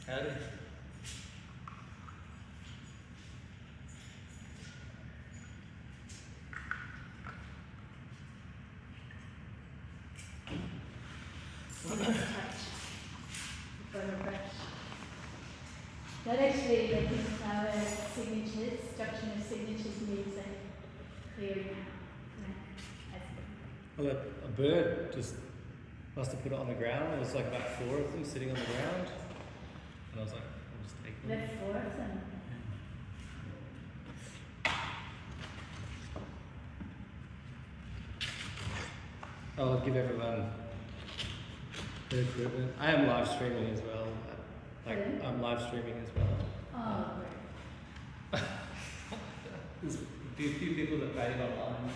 Howdy. That actually, like in our signatures, document signatures needs a clearing out. Well, a bird just must have put it on the ground. There was like about 4 of them sitting on the ground. And I was like, I'll just take them. Left 4 of them. I'll give everyone their equipment. I am live streaming as well. I'm live streaming as well. Oh, great. There's a few people that paid online.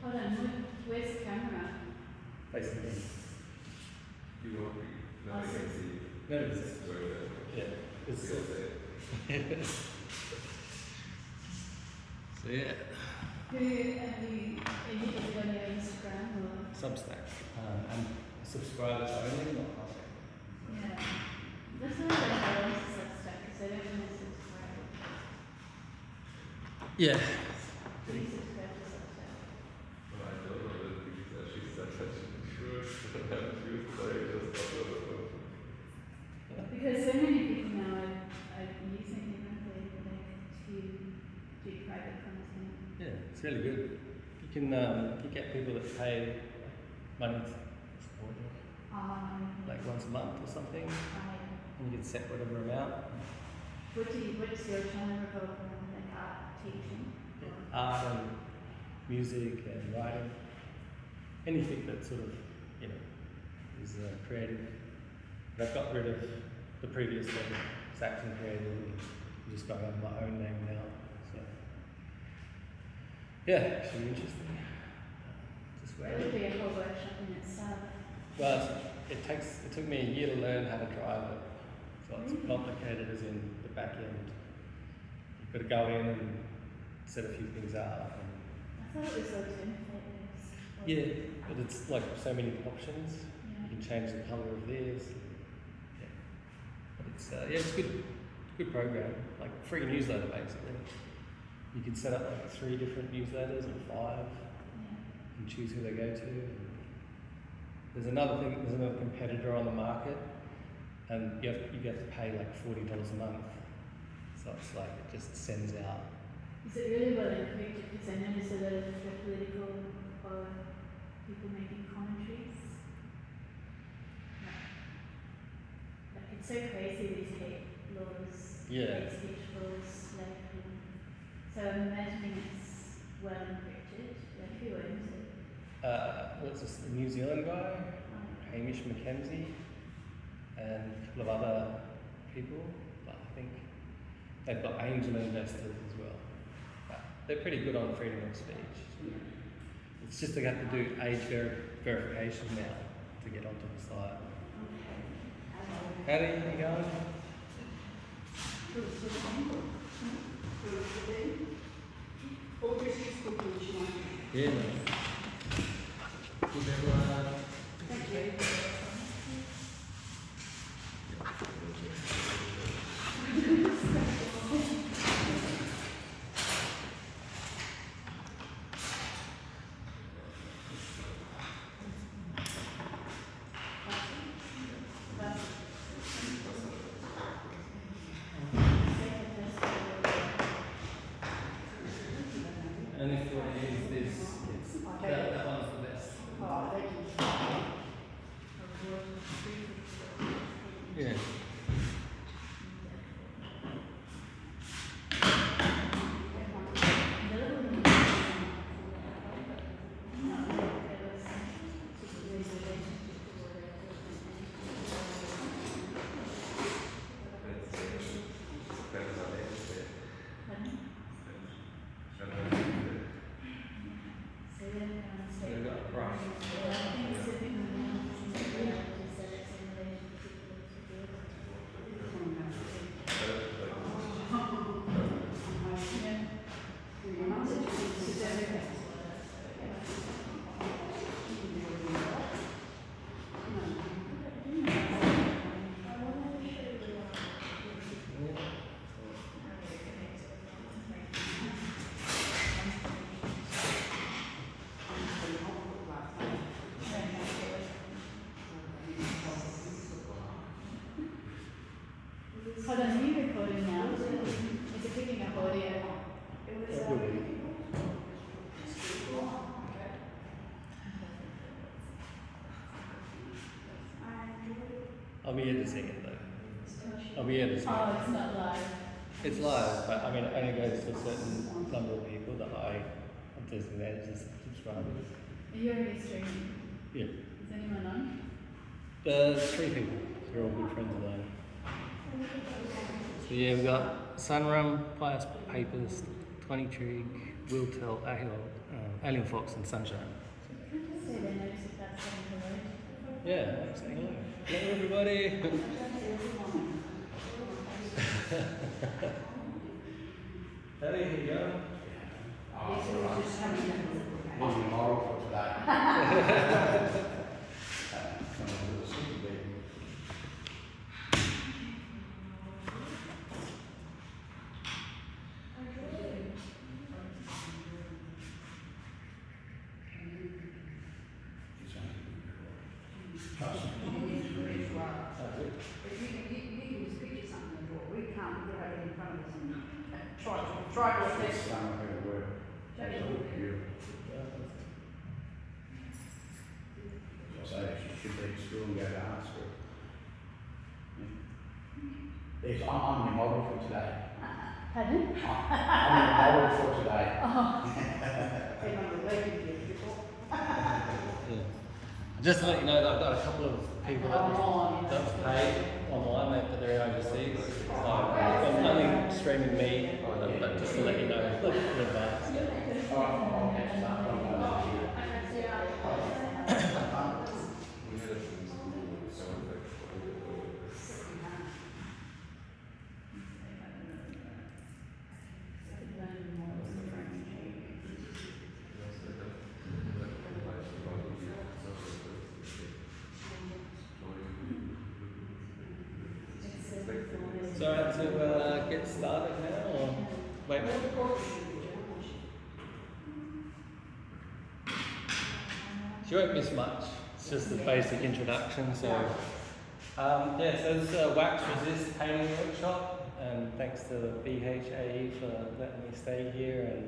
Hold on, where's the camera? Basically. You won't be. No, I can see. No, it's, yeah. It's, so yeah. Who have you, is it on your Instagram or? Substack. And subscribers only, not public. Yeah. That's not really how I use Substack because I don't want to subscribe. Yeah. Please subscribe to Substack. Well, I don't know that because actually such a sure I haven't used, so I just upload it. Because so many people now are using it like to do private content. Yeah, it's really good. You can get people that pay money to support you, like once a month or something, and you can set whatever amount. What's your channel revolve around, like art teaching? Art and music and writing, anything that sort of, you know, is creative. But I've got rid of the previous one, Saxon Creative, and I'm just going under my own name now. So yeah, it should be interesting. Just It would be a whole workshop in itself. well, it took me a year to learn how to drive it. So it's complicated as in the back end. You've got to go in and set a few things up. I thought it was so template. Yeah, but it's like so many options. Yeah. You can change the colour of this. Yeah. But it's it's good program. Like free newsletter basically. You can set up like 3 different newsletters or 5 Yeah. and choose who they go to. There's another competitor on the market, and you have to pay like $40 a month. So it's like it just sends out. Is it really well encrypted? Because I notice a lot of the political or people making commentaries. Like it's so crazy these hate laws, Yeah. hate speech laws. Like, so I'm imagining it's well encrypted. Like who owns it? What's this? A New Zealand guy, Hamish Mackenzie, and a couple of other people. But I think they've got angel investors as well. But they're pretty good on freedom of speech. It's just they have to do age verification now to get onto the site. Howdy, how you going? Yeah, man. Good everyone. Thank you. And if you want to use this, that one's the best. Yeah. They've got a brush. Hold on, are you recording now? Is it picking up audio? I'll be here to sing it though. I'll be here to sing Oh, it. it's not live. It's live, but I mean it only goes to a certain number of people that I have designated as subscribers. Are you already streaming? Yeah. Is anyone on? There's 3 people. They're all good friends of mine. So yeah, we've got Sunrum, Pious Papers, 20 Trig, Will Tell, Alien Fox and Sunshine. Can I just say their names if that's saying hello? Yeah, I'm saying hello. Hello everybody. How do you go? Moving moral for today. Try to assess. So she should leave school and go to art school. Yes, I'm the model for today. Pardon? I'm the model for today. Yeah. Just to let you know that I've got a couple of people that don't pay online that they're overseas. So I'm only streaming me, but just to let you know in advance. So I have to get started now, or wait? She won't miss much. It's just a basic introduction. So yeah, so this is a wax resist painting workshop, and thanks to BHAE for letting me stay here and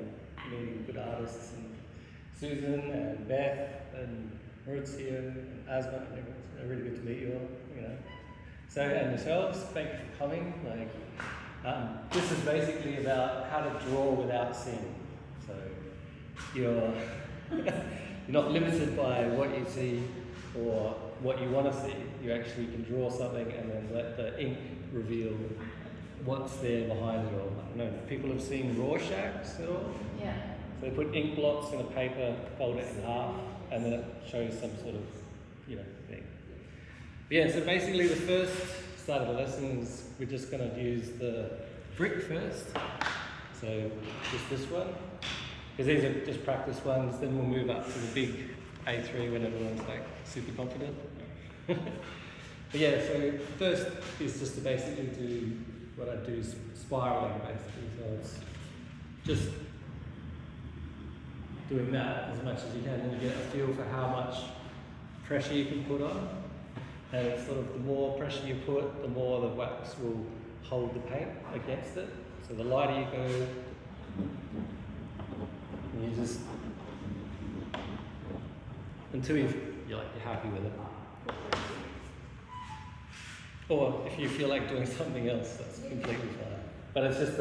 meeting good artists, and Susan and Beth and Maurizio and Asma. It's really good to meet you all. You know. So, and yourselves, thank you for coming. This is basically about how to draw without seeing. So, you're not limited by what you see or what you want to see. You actually can draw something and then let the ink reveal what's there behind it all. I don't know if people have seen Rorschachs at all. Yeah. So they put ink blots in a paper, fold it in half, and then it shows some sort of, thing. Yeah, so basically the first start of the lesson is we're just going to use the brick first. So just this one, because these are just practice ones. Then we'll move up to the big A3 when everyone's like super confident. But yeah, so first is just to basically do what I do, spiraling basically. So it's just doing that as much as you can, and you get a feel for how much pressure you can put on. And it's sort of the more pressure you put, the more the wax will hold the paint against it. So the lighter you go, and you just until you're happy with it. Or if you feel like doing something else, that's completely fine. But it's just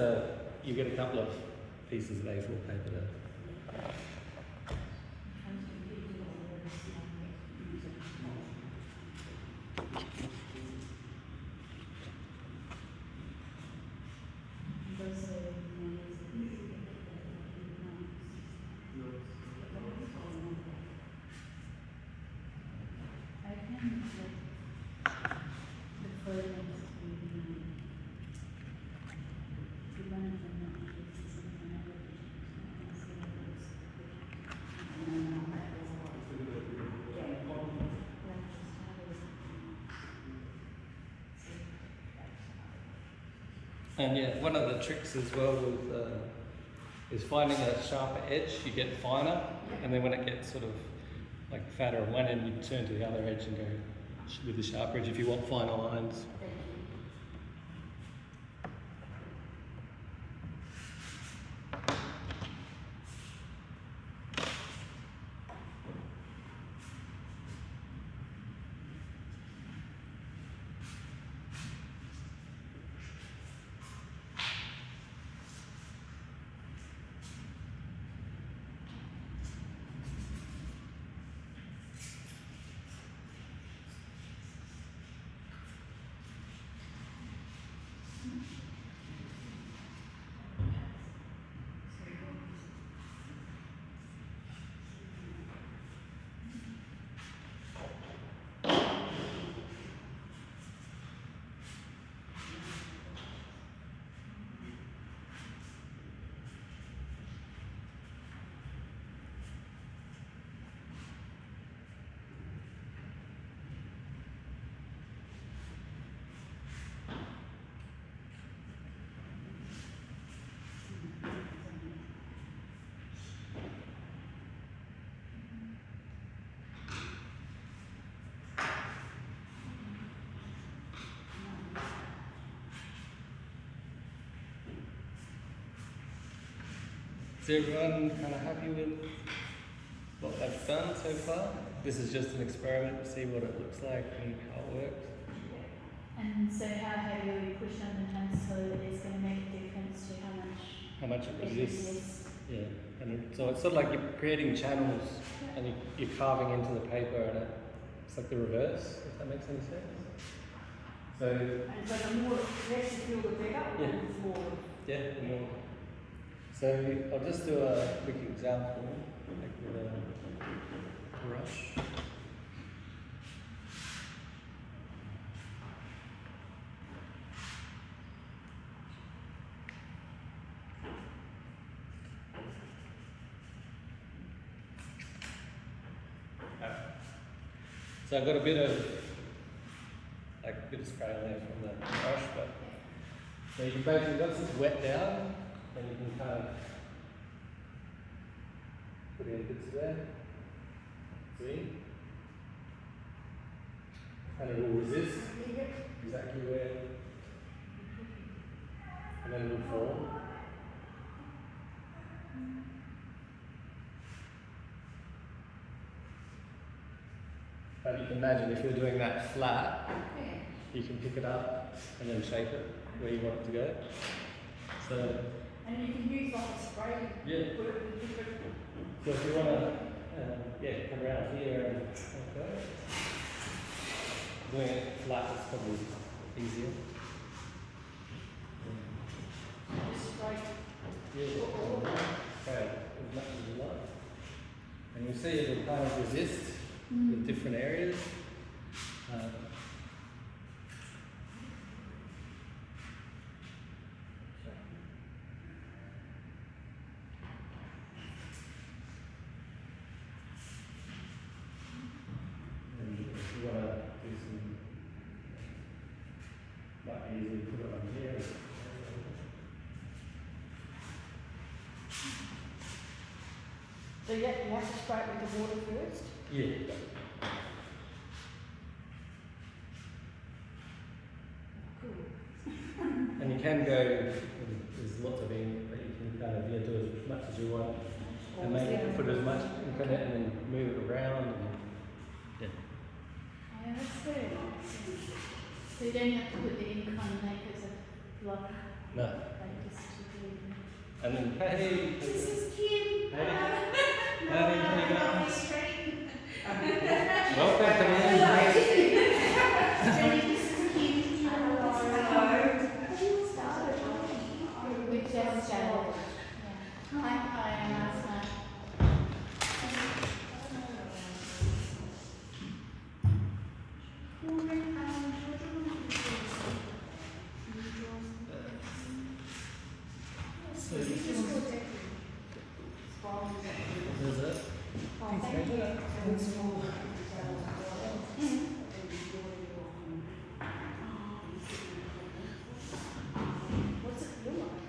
you get a couple of pieces of A4 paper there. And yeah, one of the tricks as well with is finding a sharper edge. You get finer, and then when it gets sort of like fatter on one end, you turn to the other edge and go with the sharper edge if you want finer lines. Is everyone kind of happy with what they've done so far? This is just an experiment to see what it looks like and how it works. And so how heavy are we push on the pencil is going to make a difference to How much it it resists. resists. Yeah, so it's sort of like you're creating channels and you're carving into the paper, and it's like the reverse, if that makes any sense. So, And so the more less you feel, the better, Yeah. and the more. yeah, the more. So I'll just do a quick example, like with a brush. So I've got a bit of spray on there from the brush, but so you can basically, once it's wet down, then you can kind of put in bits there. See? And it will resist exactly where, and then it will form. But you can imagine if you're doing that flat, you can pick it up and then shape it where you want it to go. So, And you can use like a spray. yeah. Put it with different. So if you want to, come around here and like that. Doing it flat is probably easier. Just spray. Yeah. Okay, as much as you like. And you'll see it will kind of resist with different areas. And if you want to do some, might be easy to put it on here. So you have to spray it with the water first. Yeah. Cool. And you can go, there's lots of ink, but you can kind of do as much as you want and make it, put as much ink on it and then move it around. And, yeah. Yeah, that's very nice. So you don't have to put the ink on like as a block, No. like just to do. And then, hey, This is cute. hey, how you going? Lovely street. Welcome to the Jenny, this is cute. With Jess Janet. Hi, I'm Asma. So this is it. What's it feel like?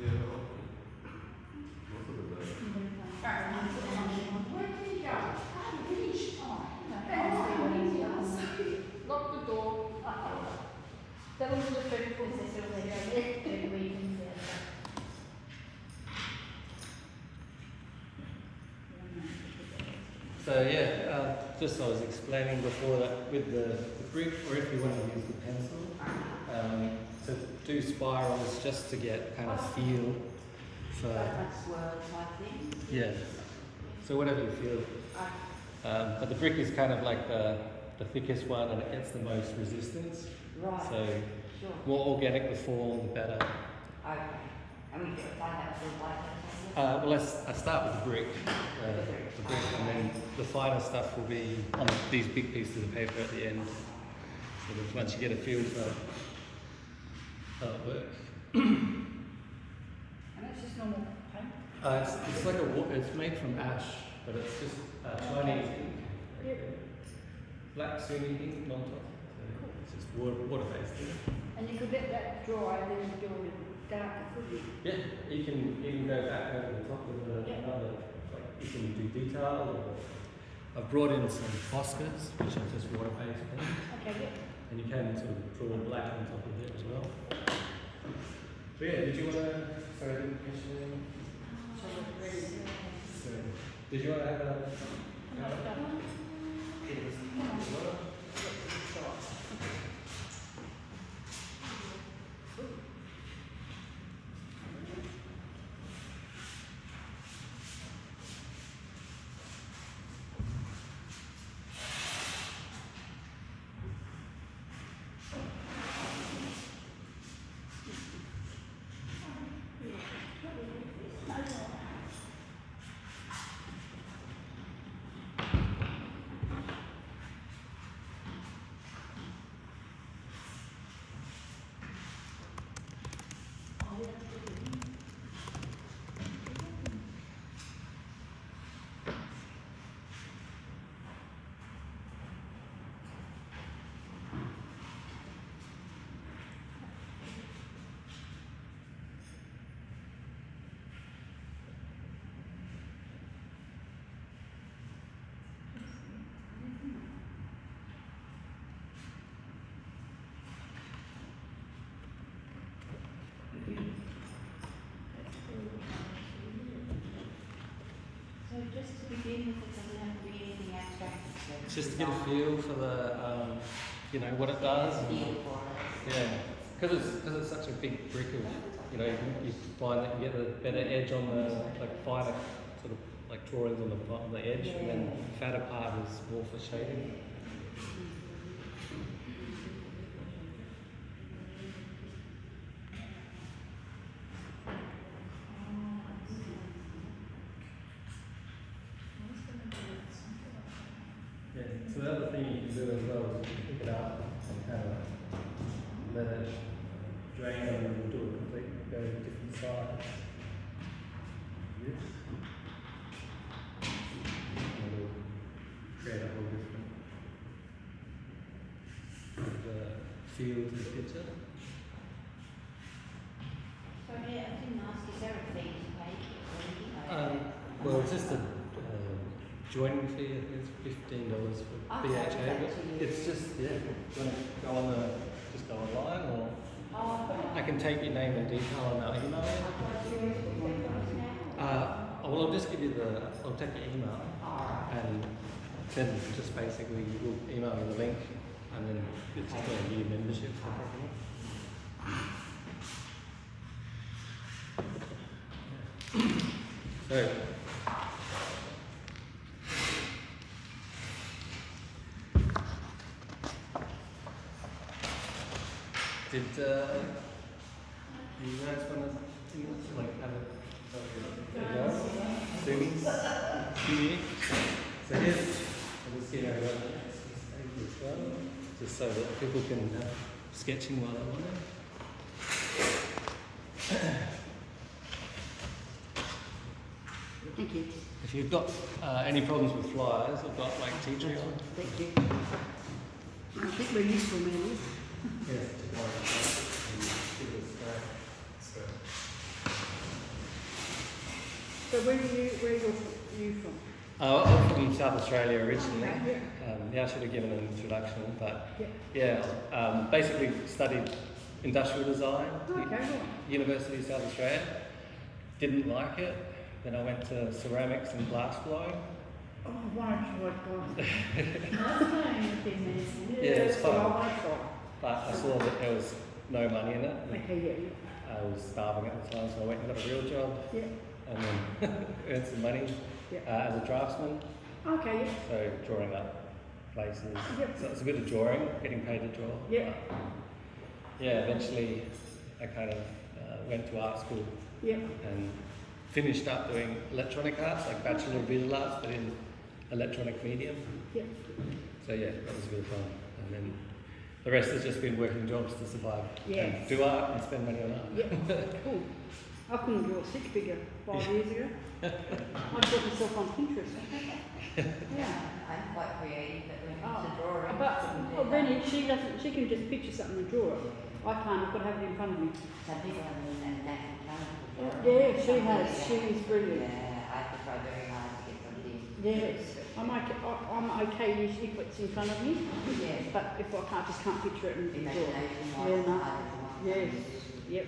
Yeah. Most of the time. Where did you go? I finished. Lock the door. Tell them to the people. So yeah, just I was explaining before that with the brick, or if you want to use the pencil, to do spirals just to get kind of feel. So swirl type thing. yeah, so whatever you feel. But the brick is kind of like the thickest one, and it gets the most resistance. Right. So Sure. more organic the form, the better. Okay. And we get like that for like that. Well, I start with the brick, and then the finer stuff will be on these big pieces of paper at the end. So that once you get a feel for how it works. And it's just normal paint. It's like it's made from ash, but it's just Chinese ink. Yep. Black Sunni ink on top. So it's just water-based. And you could let that dry and then do it darker, could you? Yeah, you can even go back over the top with another, like you can do detail. Or I've brought in some Foscas, which are just water-based paint, Okay, yeah. and you can sort of draw black on top of it as well. But yeah, did you want to, sorry, I didn't mention anything. So, did you want to have a? So just to begin with, it doesn't have to be anything abstract. It's just to get a feel for the, you know, what it does. and- Feel for it. Yeah, because it's such a big brick of, you know, you find that you get a better edge on the like finer sort of like drawings on the bottom of the edge, and then the fatter part is more for shading. Yeah, so the other thing you can do as well is you can pick it up and kind of let it drain and then do a complete, go to different sides. This. And it'll create a whole different feel to the picture. So yeah, I didn't ask, is there a fee to pay or anything like that? Well, it's just a joining fee. I think it's $15 for Okay, BHA. that's But actually- it's just do you want to go on just go online, or Oh, I've got I can take your name and detail and I'll email you. Well, I'll just give you I'll take your email, and then just basically we'll email you the link, and then it's just a year membership for everyone. So. Did you guys want to like have a go? Zoomies? So here's, I'll just get everyone as well, just so that people can have sketching while they're on it. Thank you. If you've got any problems with flyers, I've got like tea tree on. Thank you. I think we're useful, maybe. Yes. So where are you from? I'm from South Australia originally. Okay, Yeah, I should have given an introduction, but Yeah. yeah, basically studied industrial design, Okay, right. University of South Australia. Didn't like it. Then I went to ceramics and glass blowing. Oh, why don't you like glass? That's kind of been amazing. Yeah, it's That's what fun. I want to try. But I saw that there was no money in it. And Okay, I was starving at the time, so I went and got a real job, yeah. and then earned some money Yeah. as a draftsman. Okay, yeah. So drawing up places. Yep. So it's a bit of drawing, getting paid to draw. Yeah. Yeah, eventually I kind of went to art school Yeah. and finished up doing electronic arts, like Bachelor of Visual Arts, but in electronic medium. Yeah. So yeah, that was really fun. And then the rest has just been working jobs to survive. Yes. And do art and spend money on art. Yeah. Cool. I couldn't draw a six figure 5 years ago. I got myself on Pinterest. Yeah. I'm quite creative, but when it comes to Oh, drawing, but Rennie, she can just picture something and draw it. I can't. I've got to have it in front of me. some people have an natural talent for drawing. Yeah, she has. She is brilliant. Yeah, I have to try very hard to get something. Yes, I'm okay usually if it's in front of me. Yes. But if I just can't picture it and draw it. Imagination Yeah, wise, no. hard as well. Yes. Yep.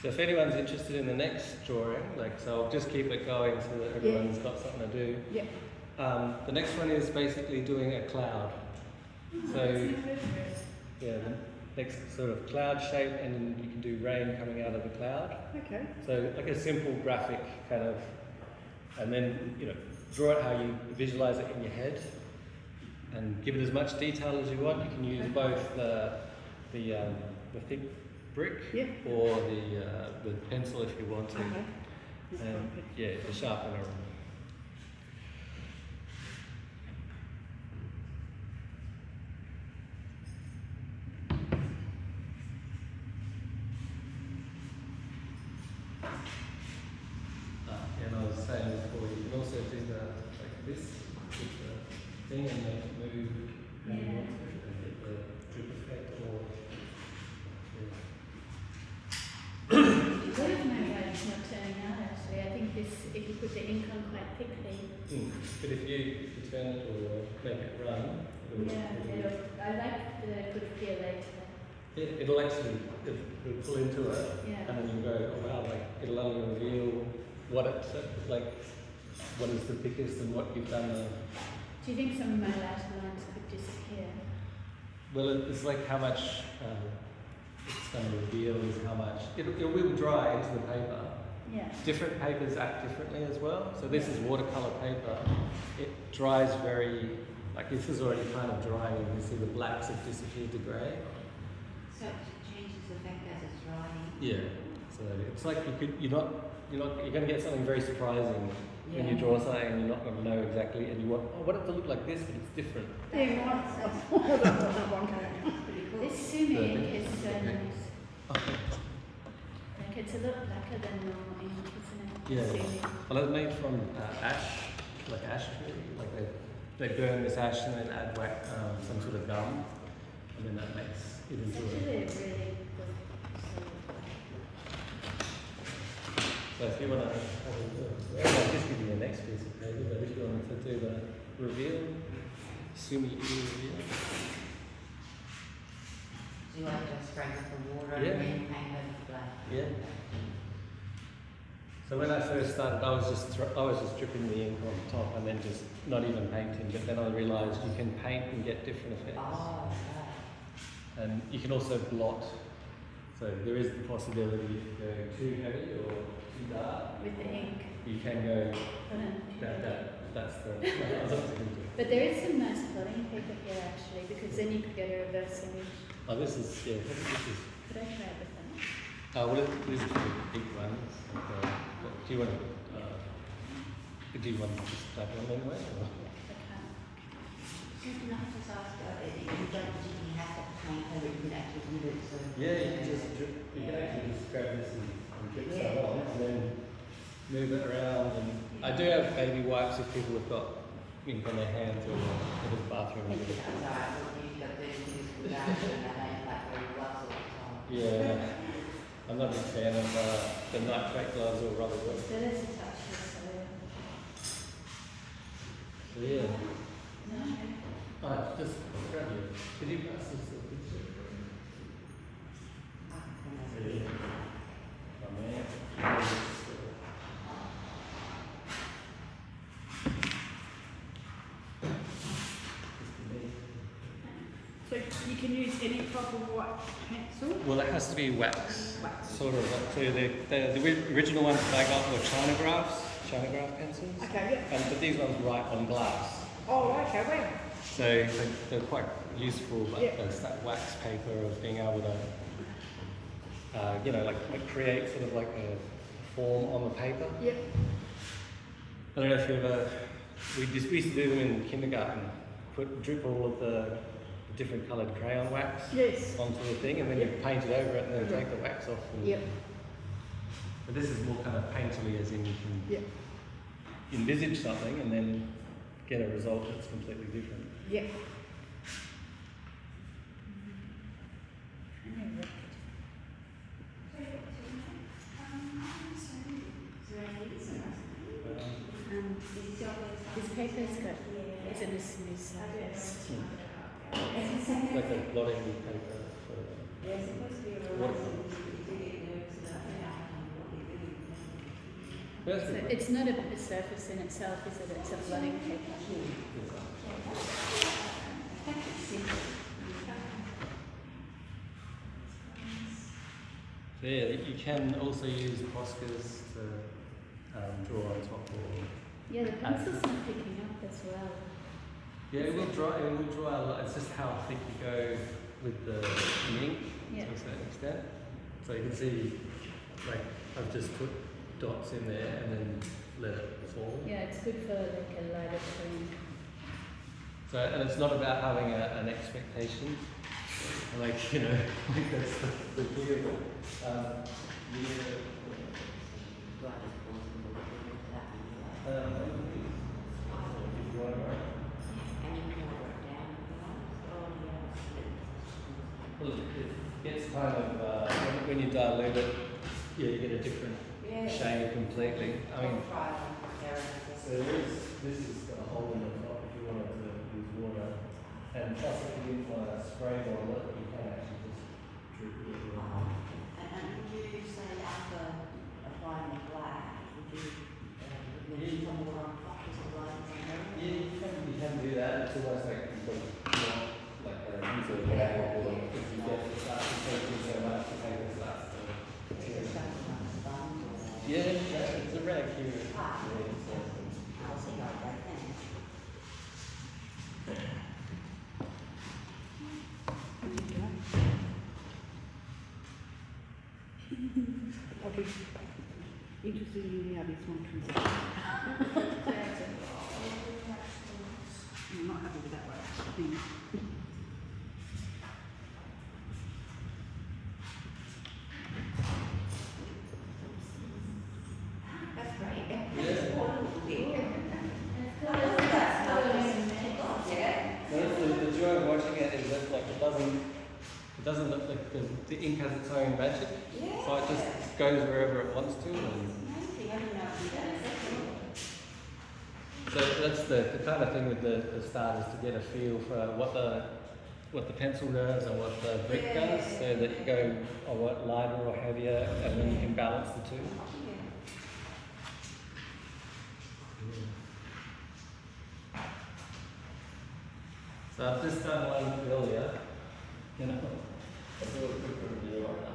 So if anyone's interested in the next drawing, like, so I'll just keep it going so that everyone's got something to do. Yeah. The next one is basically doing a cloud. So yeah, the next sort of cloud shape, and you can do rain coming out of the cloud. Okay. So like a simple graphic kind of, and then draw it how you visualize it in your head, and give it as much detail as you want. You can use both the thick brick or the pencil if you want to, and yeah, the sharpener. And I was saying before, you can also do like this with the thing and make it move when you want to, and get the drip effect or. What if my writing's not turning out actually? I think this, if you put the ink on quite thickly. But if you turn it or make it run, I like the good feel later. it'll actually it'll pull into it, Yeah. and then you go, oh wow, like it'll only reveal what it's like, what is the thickest and what you've done. Do you think some of my latter lines could disappear? Well, it's like how much it's going to reveal is how much it will dry into the paper. Yeah. Different papers act differently as well. So this is watercolor paper. It dries very, like this is already kind of drying. You can see the blacks have disappeared to grey. So it changes the effect as it's drying. Yeah. So it's like you're going to get something very surprising when you Yeah. draw something and you're not going to know exactly, and you want, oh, what if it look like this, but it's different. Yeah, that one came. Pretty cool. This Sumi The- ink is so okay. nice. Like it's a lot blacker than normal ink, isn't it? Yeah. Sumi. Well, it's made from ash, like ash tree. Like they burn this ash and then add some sort of gum, and then that makes it It's into actually a. a really good. So if you want to, I'll just give you the next piece of paper. But if you want to do the reveal, Sumi reveal. Do you like to sprinkle some water Yeah. and then paint over black? Yeah. So when I first started, I was just dripping the ink on top and then just not even painting. But then I realised you can paint and get different effects, Oh, right. and you can also blot. So there is the possibility to go too heavy or too dark. With the ink. You can go. But That's the. But there is some nice blotting paper here actually, because then you could get a reverse image. Oh, this is yeah. This is. Could I try it with them? Well, this is the big ones. Do you want to? Do you want to just type one anyway? Or? Can I just ask, if you don't particularly have to paint over, you can actually do it so. Yeah, you can just drip, you can actually just grab this and drip some on and then move it around. And I do have baby wipes if people have got ink on their hands or in the bathroom. That's all right, well, you've got 30 minutes to go, and I don't like wearing gloves all the time. Yeah, I'm not a big fan of the nitrate gloves or rubber gloves. There is a touch of soda. So yeah, No, just grab you. Could you pass this to the picture? Yeah. Oh man. So you can use any type of white pencil. Well, it has to be wax, sort of. So the original ones that I got were China graph pencils. Okay, yeah. But these ones write on glass. Oh, okay, well. So they're quite useful, but Yeah. there's that wax paper of being able to, like create sort of like a form on the paper. Yep. I don't know if you ever, we used to do them in kindergarten, drip all of the different coloured crayon wax Yes. onto the thing, and then you paint it over it and then take the wax off. And, Yep. But this is more kind of painterly, as in you can Yep. envisage something and then get a result that's completely different. Yep. This paper is good. It's in a smooth surface. It's like a blotting paper. They're supposed to be relaxing, you do get nervous about that, and what you're doing. That's So good. it's not a surface in itself, is it? It's a blotting paper. So yeah, you can also use Poscas to draw on top or Yeah, the pencil's not picking up as well. yeah, it will draw a lot. It's just how thick you go with the ink Yeah. to a certain extent. So you can see, like I've just put dots in there and then let it fall. Yeah, it's good for like a lighter tone. So and it's not about having an expectation, like like that's the key of it. If you want to go. Well, it gets kind of when you dilute it, yeah, you get a different shade completely. I mean, so this is got a hole in the top if you wanted to use water, and plus if you didn't want to spray bottle it, you can actually just drip it in. And would you say after applying the black, would you use some more on top, is it like Yeah, you can do that. It's almost like you want like a user bag or if you get it starts to take in so much, the paper starts to tear. Yeah, it's a rag here. I'll see how that then. I'll be interested in how this one comes out. I'm not happy with that one. That's great. Yeah. It's all little bit. So that's the joy of watching it is that like it doesn't look like the ink has its own magic. So it just goes wherever it wants to. And so that's the kind of thing with the start is to get a feel for what the pencil does and what the brick does, so that you go on what lighter or heavier, and then you can balance the two. So I've just done one earlier, a little quick review on that.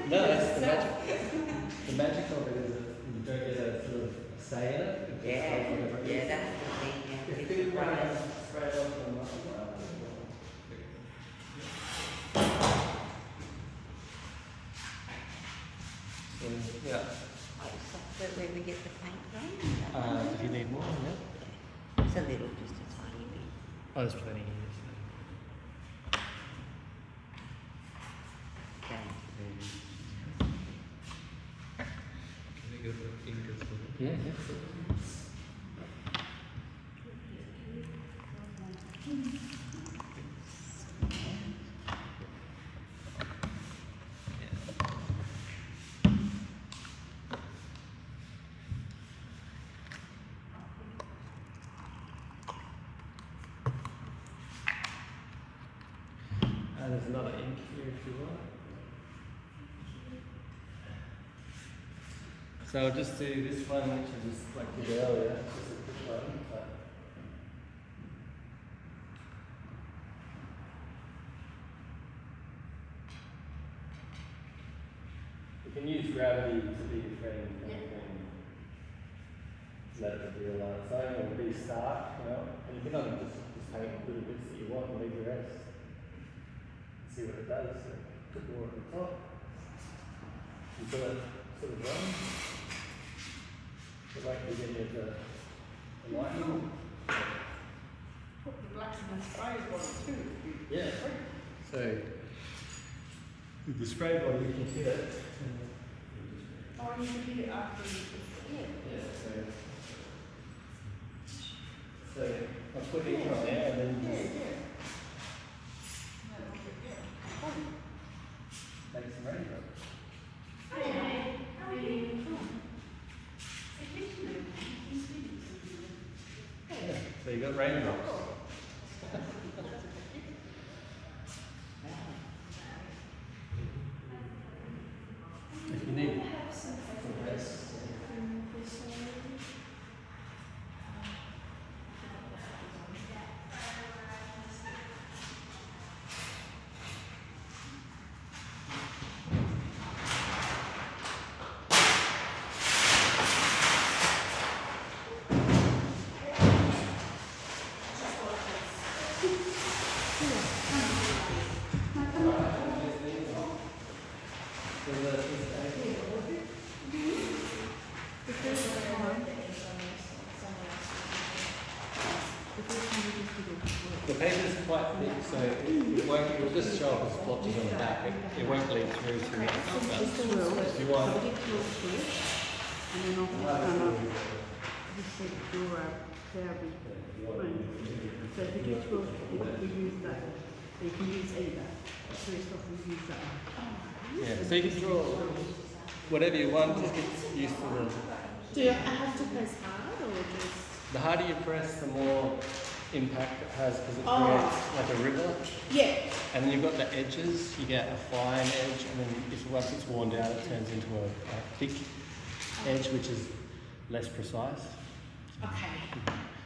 No, that's the magic. The magic of it is that you don't get a sort of say in it. It just Yeah, goes whatever it is. yeah, that's the thing, yeah. If It's people want right. to spray it off on muscle bar, so, yeah. So where we get the paint from? If you need more, yeah. It's a little, just a tiny bit. Oh, there's plenty here. Okay. Yeah, yeah. And there's another ink here if you want. So I'll just do this one, which is just like we did earlier, just a quick one. But you can use gravity to be your friend, and you can let it be a line its own or be stark, and you can only just paint little bits that you want and leave the rest. See what it does. So put more at the top until it sort of runs. So like we get into the lightning. Put the black and spray on it too. Yeah. So So with the spray bottle you can hit it. Or you can do it after you Yeah, so I put it on there and then just make some raindrops. Yeah, so you got raindrops. If you need some less. The paper's quite thick, so it won't, it'll just show up as splotches on the back. It won't leak through to the if you want. And then I'll stand up. This said draw out there so if you just will, we use that. So you can use either. First off we use that one. Yeah, so you can draw whatever you want, just get used to the... Do I have to press hard or just? The harder you press, the more impact it has because it Oh. creates like a river. Yeah. And then you've got the edges, you get a fine edge, and then if once it's worn down, it turns into a thick edge, which is less precise. Okay.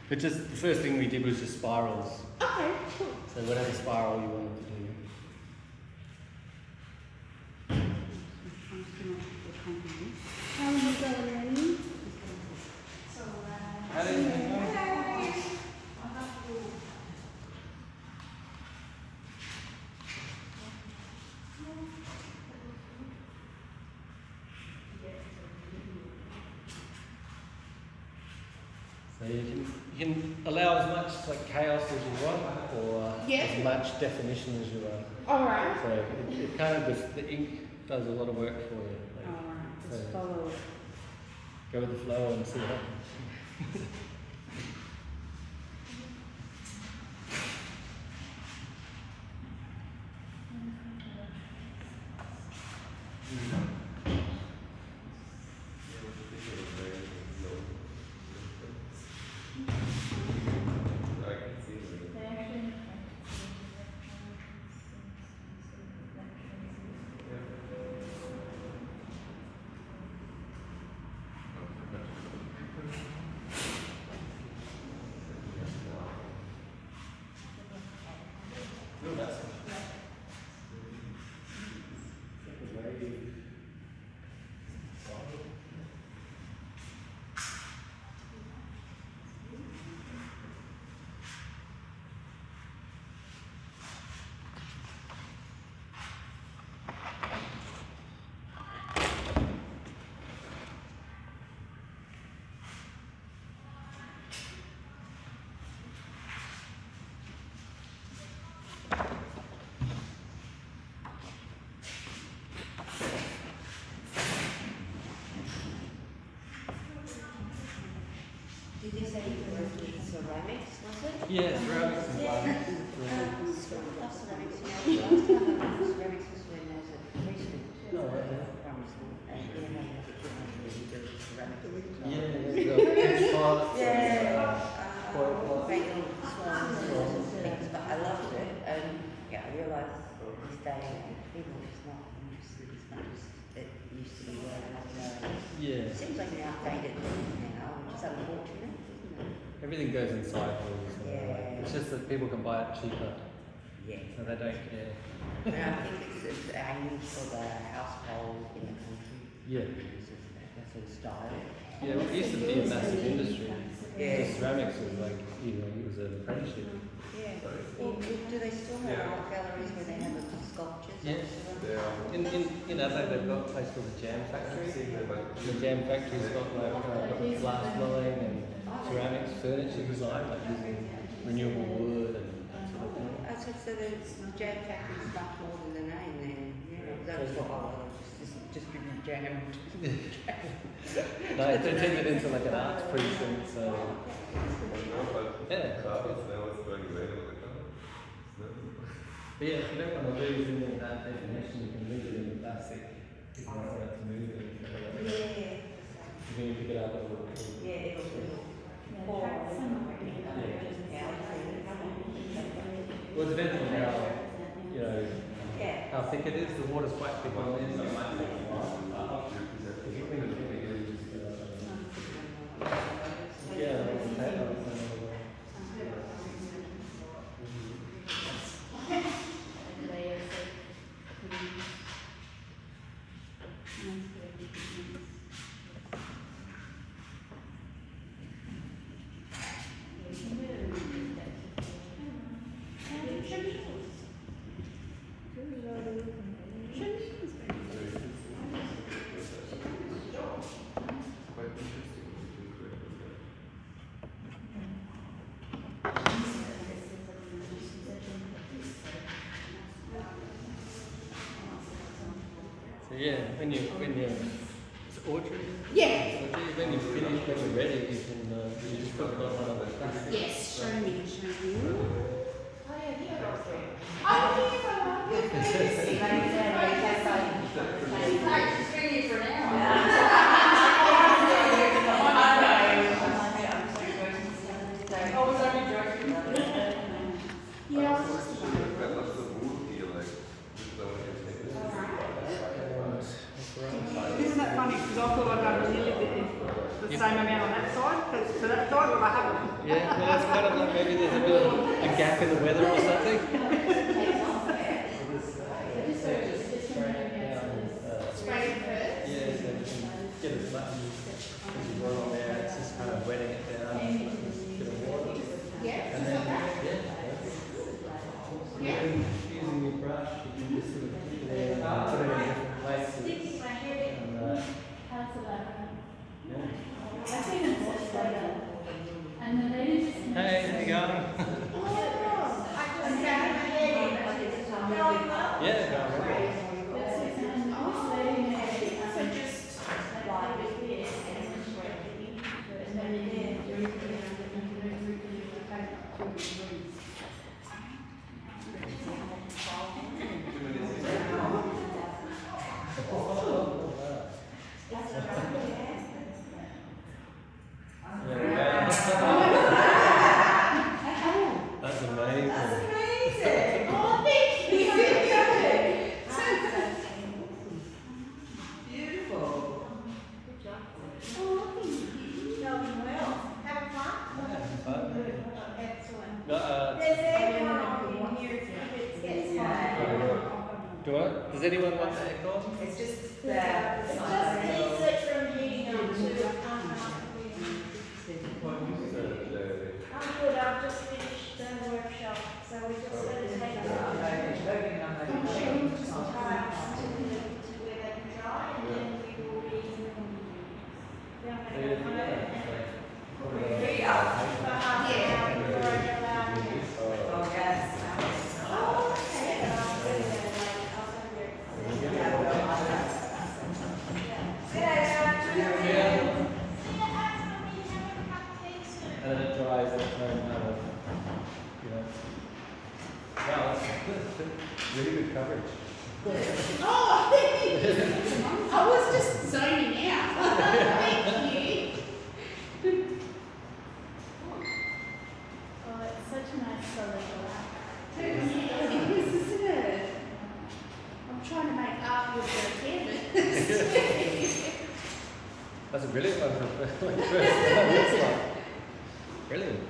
But just the first thing we did was just spirals. Okay, cool. So whatever spiral you wanted to do. How are you going? How do you think? So you can allow as much like chaos as you want, or Yeah. as much definition as you want. Alright. So it kind of the ink does a lot of work for you. Like, Alright, just so follow it. go with the flow and see what happens. Did you say you worked with ceramics, was it? Yeah, ceramics and plastics. Love ceramics, you know, last time I did ceramics was when I was at preschool. Primary school. And then I had to do ceramics. Yeah, the pitch pots. Coil pots. Making swans and things, but I loved it, and yeah, I realised this day people are just not interested as much as it used to be when I was Yeah. It seems like an outdated thing now, which is unfortunate, isn't it? Everything goes in cycles. Yeah. It's just that people can buy it cheaper, Yeah. so they don't care. And I think it's aimed for the household in the country. Yeah. Uses that sort of style. Yeah, it used to be a massive industry. Yeah. Ceramics was like, it was an apprenticeship. Yeah. Well, do they still have art galleries where they have the sculptures? Yeah. In Adelaide, they've got a place called the Jam Factory. The Jam Factory's got like glass blowing and ceramics, furniture design, like using renewable wood and that sort of thing. That's so the jam factory is much more than the name then. Yeah, that was what I was just been jammed. No, it turned it into like an arts precinct, so yeah. Carpets now it's going away with the color. But yeah, if you don't want to lose any of that definition, you can leave it in the plastic. You don't want it to move it. Yeah. You can pick it up a little. Yeah, it'll Yeah, some are really Well, it depends on how, you know, yeah. how thick it is. The water's quite thick on this, so it might take a while. If you think it's really good, just get it up. Yeah, it's okay. layers of leaves. Nice little things. Quite interesting what you can create with that. So yeah, when you it's orchard. Yeah. Orchard, when you finish, when you're ready, you can you just put it on one of the plastic. Yes, show me, show me. Yeah, I was just I love the mood here, like, just don't you take this. Isn't that funny? Because I thought I'd done nearly the same amount on that side, because to that side, but I haven't. Yeah, well, it's kind of like maybe there's a bit of a gap in the weather or something. spraying first. Yeah, so you can get as much as you want on there. It's just kind of wetting it down, just a bit of water. Yeah, And just then, like that. yeah, using your brush, you can just sort of keep it there and put it in different places. And, yeah. I've seen them such photo. And the lady just Hey, how you going? Yeah, going well. That's amazing. Oh, thank you. Beautiful. Oh, thank you. Going well. Having fun? Excellent. There's aircon in here if it gets hot. Does anyone want the aircon? It's just It just keeps it from heating up too. I'm good, I've just finished the workshop, so we're just going to take it off. And just try out to where they can dry, and then we will be down So there. yeah, For half an hour before I go out. Oh, yes. Oh, okay. And I'll go there later. I'll go there. And then it dries and it's very kind of, you know. Wow, that's really good coverage. Oh, thank you. I was just zoning out. Thank you. Oh, it's such a nice solid black. It is, isn't it? I'm trying to make art with the canvas. That's a brilliant one for the first time. Looks like. Brilliant.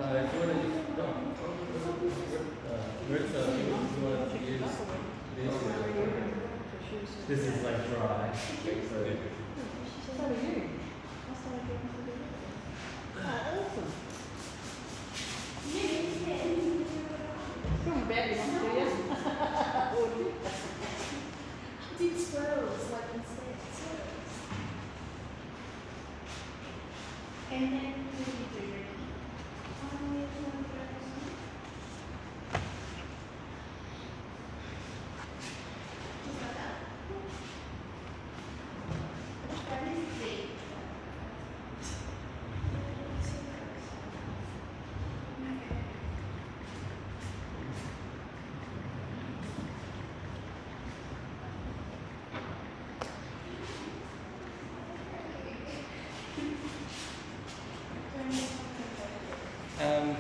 If you want to, Graetz, if you want to use this is like dry. Did swirls like instead swirls. And then what do you do, Ricky? Just like that. That is deep.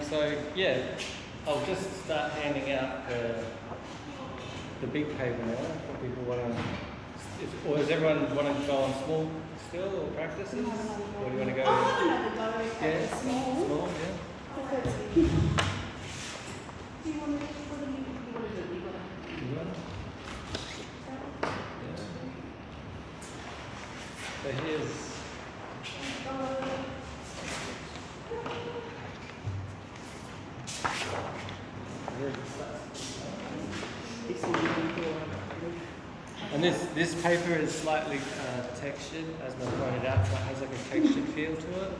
So yeah, I'll just start handing out the big paper now for people want to. Or does everyone want to go on small still or practices? Or do you want to go? Another go. Yeah, small, yeah. Do you want to, what do you want to do? You want to? You want? Yeah. So here's. This one you can draw. And this paper is slightly textured, as I pointed out, so it has like a textured feel to it.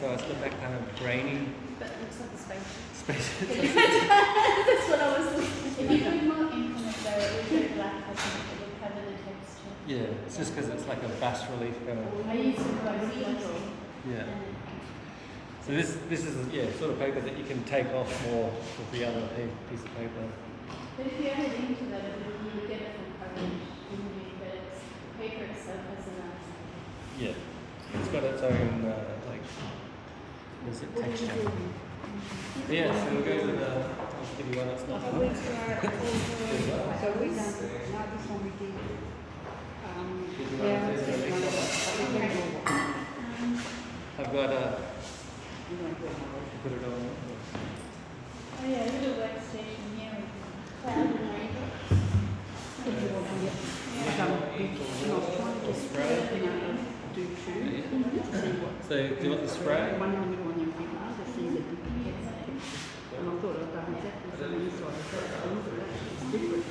So it's got that kind of grainy But it looks like a space. space. That's what I was looking. If you put more ink on it though, it would go black, I think it would cover the texture. Yeah, it's just because it's like a bas relief kind of. I use some both Yeah. So this is sort of paper that you can take off more with the other piece of paper. But if you added into that, you would get a full coverage, wouldn't you? But it's, the paper itself has a nice. Yeah, it's got its own like, what's it, texture. Yeah, so we'll go to the. I'll give you one that's not. So we done, now this one we did. Did you want to do the next one? I've got put it on. Oh yeah, a little workstation here with cloud and rainbows. So do you want the spray? One on the one you give us, the thing that you can get. And I thought I'd done exactly the same sort of thing. It's different.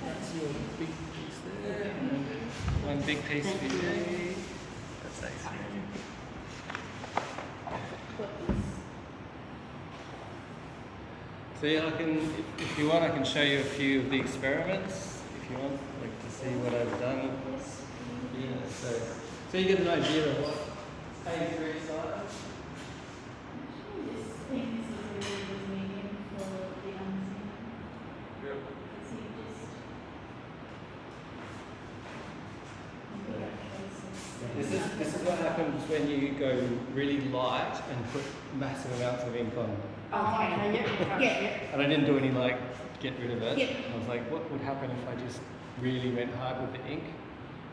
That's your big piece there. And one big piece for you. That's A3. So yeah, I can, if you want, I can show you a few of the experiments. If you want, like to see what I've done. Yeah. So you get an idea of what A3 size. This thing is a really good medium for the unseen. Yep. So you just. This is what happens when you go really light and put massive amounts of ink on. Yeah. And I didn't do any like get rid of it. Yeah. I was like, what would happen if I just really went hard with the ink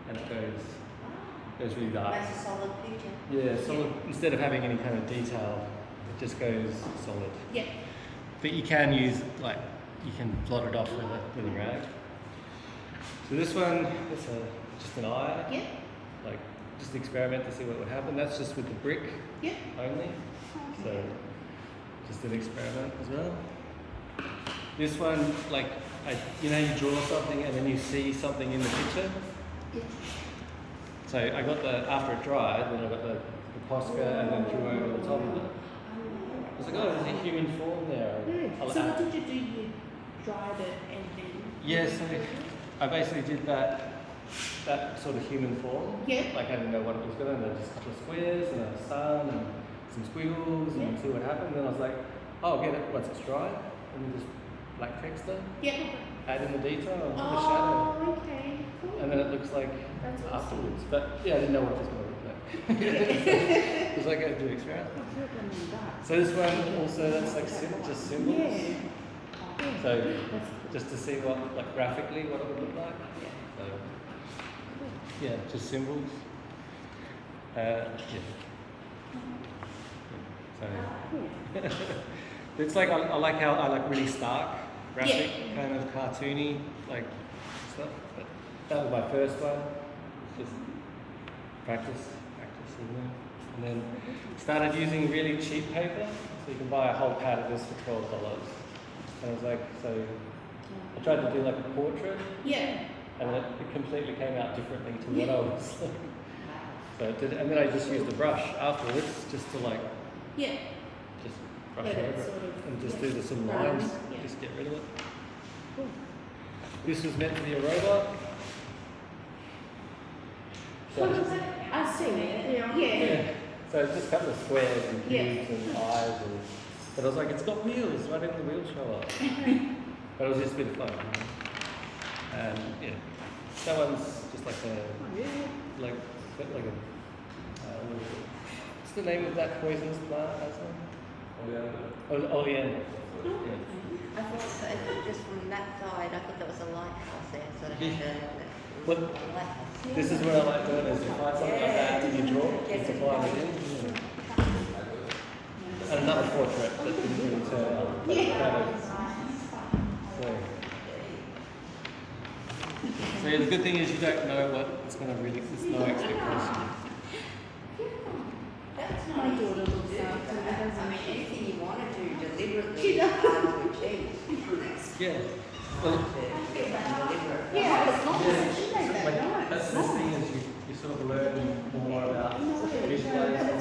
and it goes really dark. Makes a solid picture. Yeah, solid. Instead of having any kind of detail, it just goes solid. Yeah. But you can use like you can blot it off with a rag. So this one, it's just an eye. Yeah. Like just experiment to see what would happen. That's just with the brick Yeah. only. So just an experiment as well. This one, like you draw something and then you see something in the picture. Yeah. So I got after it dried, then I got the Posca and then drew over the top of it. I was like, oh, there's a human form there. I'll So add- what did you do? You dried it and then. Yeah, so I basically did that sort of human form. Yeah. Like I didn't know what it was going to, just a couple of squares and a sun and some squiggles and see what happened. Then I was like, oh, I'll get it once it's dry and then just black text it, Yeah. add in the detail and the shadow. Oh, okay. Cool. And then it looks like That's awesome. afterwards. But yeah, I didn't know what it was going to look like. It was like a do experiment. So this one also, that's like just symbols. Yeah. So just to see what, like graphically, what it would look like. So, yeah, just symbols. Yeah. So it's like I like how I like really stark, graphic, kind of cartoony, like stuff. But that was my first one. It's just practice, isn't it? And then started using really cheap paper, so you can buy a whole pad of this for $12. And I was like, so I tried to do like a portrait, Yeah. and it completely came out differently to what I was like. So it did, and then I just used the brush afterwards just to like Yeah. just brush Let it over it sort of, and just yeah, do some brown, lines, yeah. just get rid of it. Cool. This was meant to be a robot. So I just- I've seen it. Yeah. yeah. So it's just a couple of squares and Yeah. cubes and eyes and but I was like, it's got wheels, why didn't the wheels show up? But it was just a bit of fun. And yeah. That one's just like a like what is it? What's the name of that poisonous plant? Oleander. Yeah. I thought that just from that side, I thought there was a lighthouse there, so they had a Well, lighthouse. this is what I like doing is you find something like that and you draw, you supply it in. And another portrait that didn't really turn out. But kind of, so yeah, the good thing is you don't know what it's going to really, there's no expectation. That's My nice. daughter looks after me, I doesn't mean, she? anything you want to do deliberately is hard to achieve. Yeah. Hard Well, to get deliberate. Yeah, it's not. She made that like, nice. that's the thing is you sort of learn more about visualizing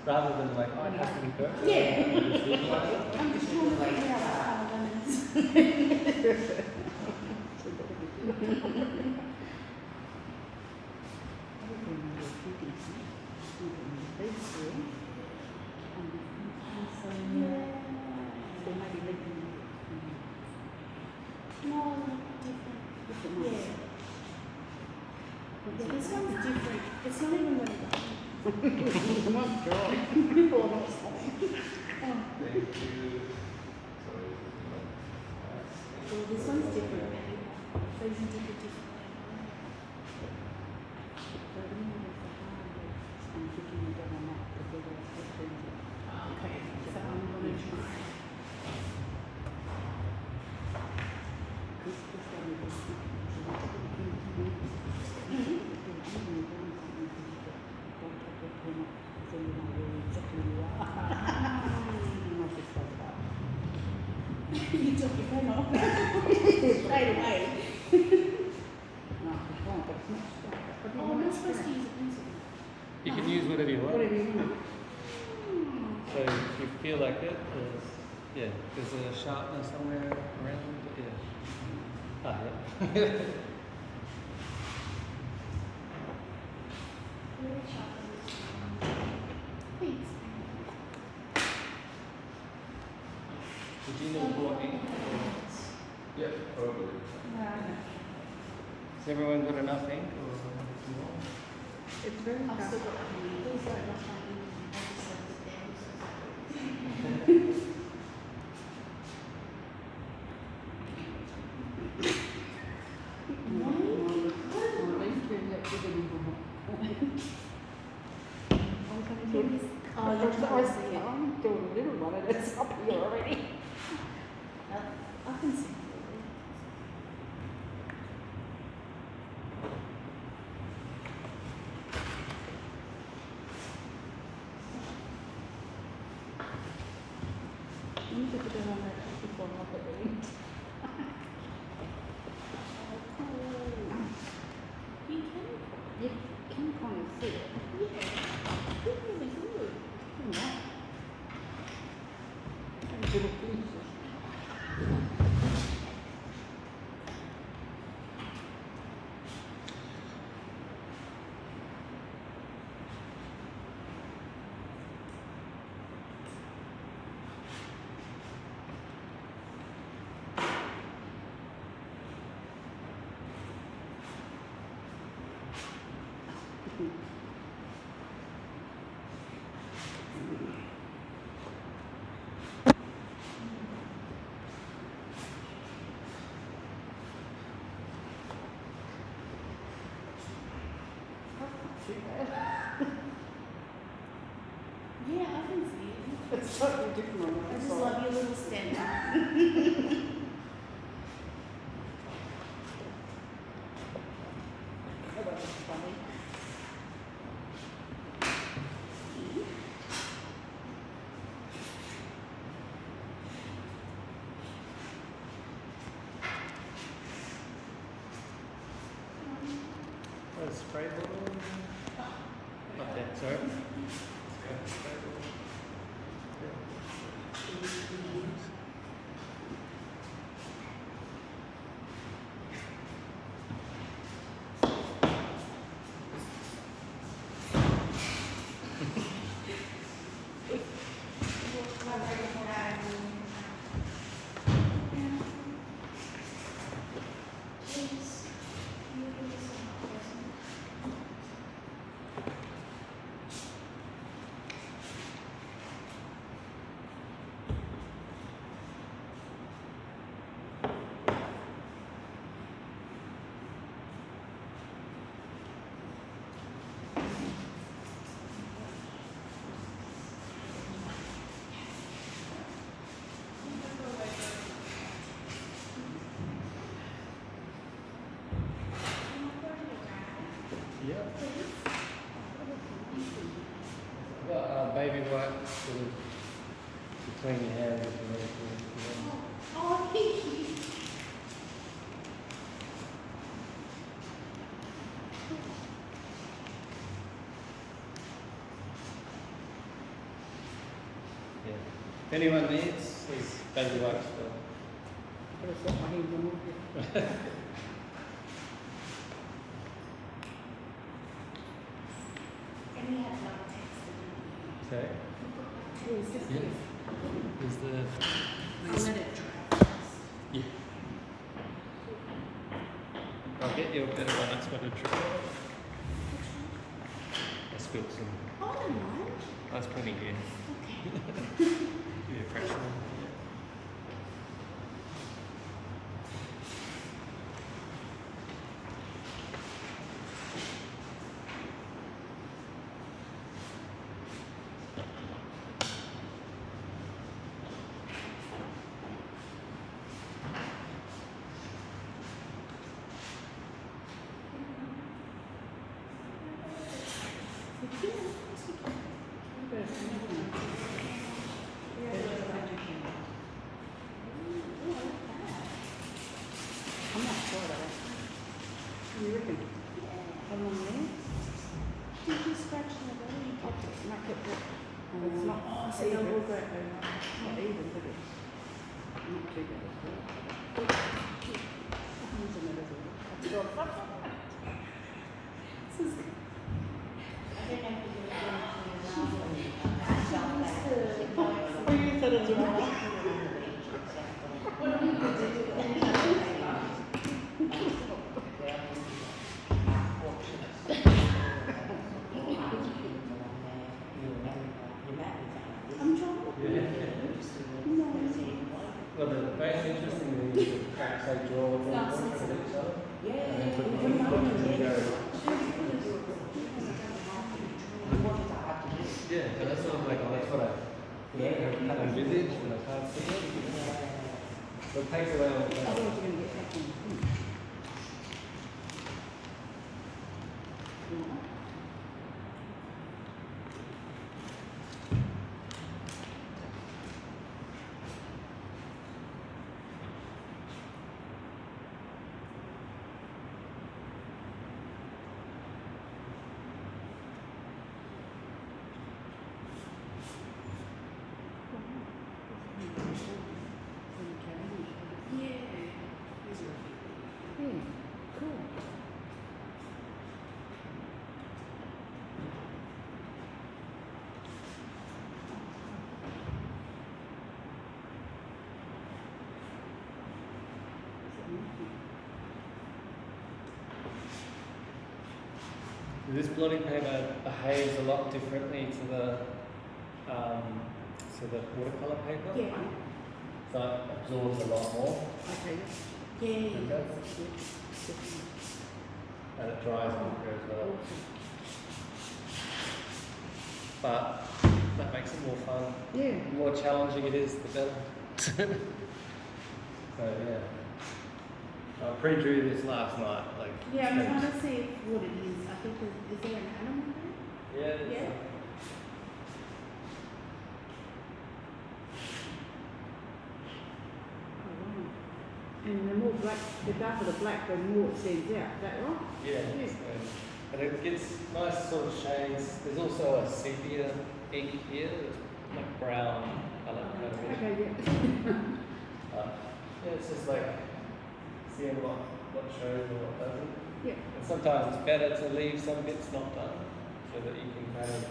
rather than like, oh, it has to be perfect. Yeah. You just visualize it. I'm just trying to figure out how lemons. No, different. Yeah. Yeah, this one's different. It's not even what it does. Or not something. Oh, Thank you. Sorry. well, this one's different. So you can do it differently. Okay, so I'm going to try. You took your pen off. Straight away. Oh, I'm not supposed to use a pencil. You can use whatever you want. Whatever you want. So if you feel like it, there's a sharpness somewhere around, but yeah. Ah, yeah. Thanks. Did you know what ink? Yeah, probably. Has everyone got enough ink or more? It's very I've fast. still got these are not my email. I just left it there. So it's Oh, that's what I was saying. I'm doing a little one and it's up here already. I can see. You need to put it on that before I put it in. You can. You can kind of see it. Yeah. You're really good. Yeah. And little pieces. Yeah, I can see it. It's totally different on I that just side. love your little stem. Oh, that was funny. A spray bottle? Okay, sorry. Yeah. I've got baby wipes sort of between your hands if you need to. Oh, thank you. Yeah. If anyone needs, there's baby wipes for. But it's not my hands on it. And we have like text. Sorry? Oh, it's just Yeah. Is the I'll let it dry. yeah. I'll get you a better one. That's what a trick. I spilled some. Oh, no. That's plenty here. Okay. Give you a fresh one. I'm not sure of that. You reckon? How long there? Did you scratch my belly? It's not kept it. It's not Oh, so even. they'll all go It's not even, but it's not too bad as well. I'm using it as well. I don't know if you Oh, you said it's wrong. I'm trying. Well, the most interesting thing is that cracks they draw on each other. And then put them in and go. Yeah, so that's sort of like, oh, that's what I kind of envisage when I can't see it. So it takes away all the Otherwise you're going to get back on the thing. Yeah, cool. This blotting paper behaves a lot differently to the watercolour paper. Yeah. So it absorbs a lot more. Okay. Yeah. Okay. And it dries quicker as well. But that makes it more fun. Yeah. The more challenging it is, the better. So yeah. I pre-drew this last night. Like Yeah, I'm spent- trying to see what it is. I think is there an animal there? Yeah. Yeah. Oh, wow. And the more black, the darker the black, the more it stands out. Is that right? Yeah. Yeah. And it gets nice sort of shades. There's also a sepia ink here, that's like brown colour kind of ink. Okay, yeah. Yeah, it's just like seeing what shows and what doesn't. Yeah. And sometimes it's better to leave some bits not done so that you can kind of,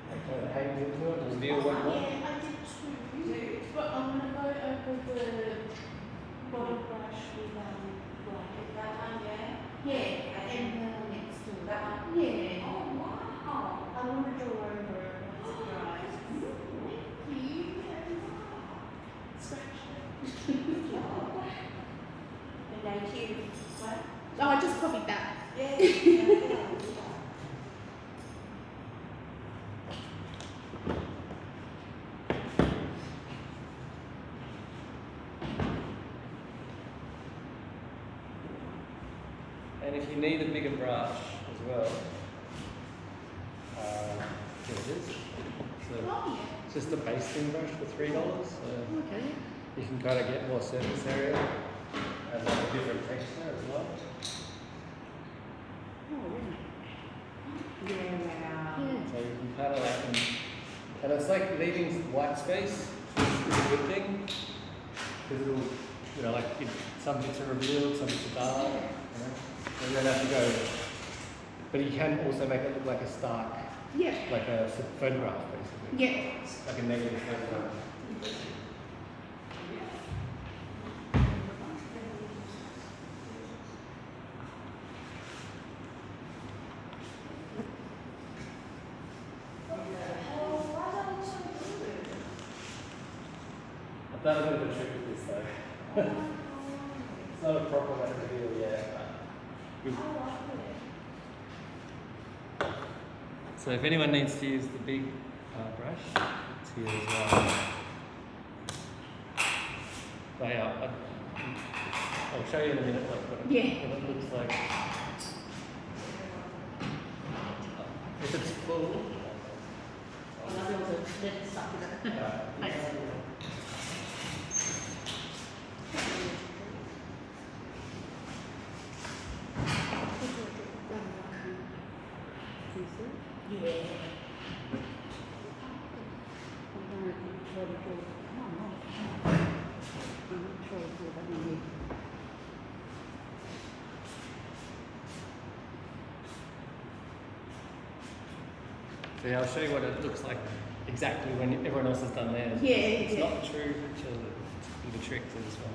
like kind of hang into it and reveal what you want. Yeah, I did two, but I'm gonna go over the bottle brush with black. That one, yeah? Yeah, And then next to that one. yeah. Oh, wow. I want to draw over it once it dries. Scratch it. And thank you. What? Oh, I just copied that. Yeah, yeah. And if you need a bigger brush as well, here it is. So Oh, it's just a basting brush for $3. So Okay. you can kind of get more surface area and like a different texture as well. Oh, really? Yeah. So you can kind of like, and it's like leaving white space is a good thing because it'll, like some bits are revealed, some bits are dark, so you don't have to go. But you can also make it look like a stark, yeah. like a photograph basically. Yeah. Like a negative photograph. I've done a bit of a trick with this though. It's not a proper like reveal yet. But so if anyone needs to use the big brush, it's here as well. But yeah, I'll show you in a minute like what Yeah. it looks like. If it's full. So yeah, I'll show you what it looks like exactly when everyone else has done theirs. Yeah, It's yeah. not the true picture, it's the trick to this one.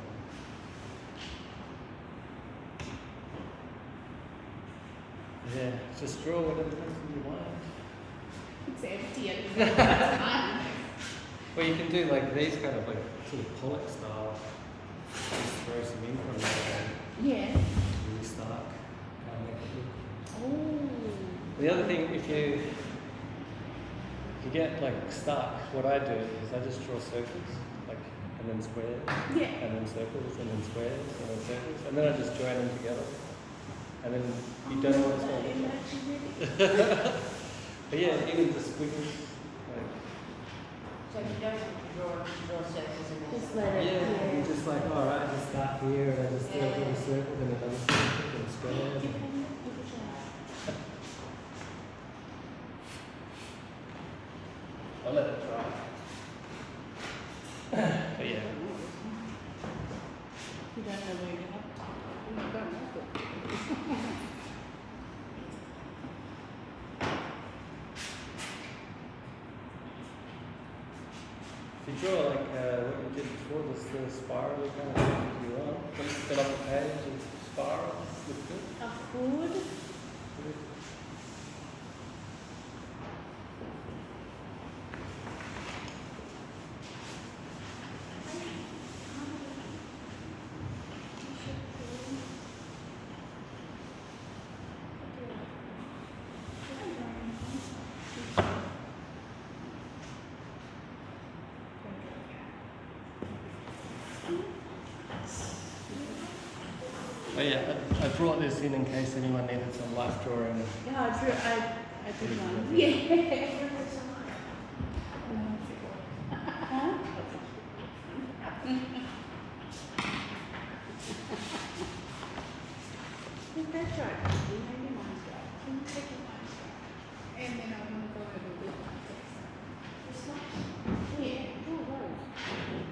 Yeah, just draw whatever comes in your mind. It's empty at the time. Well, you can do like these kind of like sort of Pollock style. Just throw some ink on there Yeah. and really stark. Kind of make it look. Oh. The other thing, if you get like stark, what I do is I just draw circles, like, and then squares, Yeah. and then circles, and then squares, and then circles, and then I just join them together. And then you don't know what's going on. But yeah, even the squiggles. Like, So you don't draw circles in there? Just let it. yeah, you're just like, all right, I just start here, and I just do a little circle, then another circle, then a square. I'll let it dry. But yeah. You don't know where you're up to. You don't know it. If you draw like what you did before, the spiral kind of thing you want, just fill up the page with spirals, look good. A food. But yeah, I brought this in case anyone needed some life drawing. Yeah, I did one. Yeah. That's right. You have your mind's right. Can you take your mind's right? And then I want to go over with my text. It's not. Yeah, do those.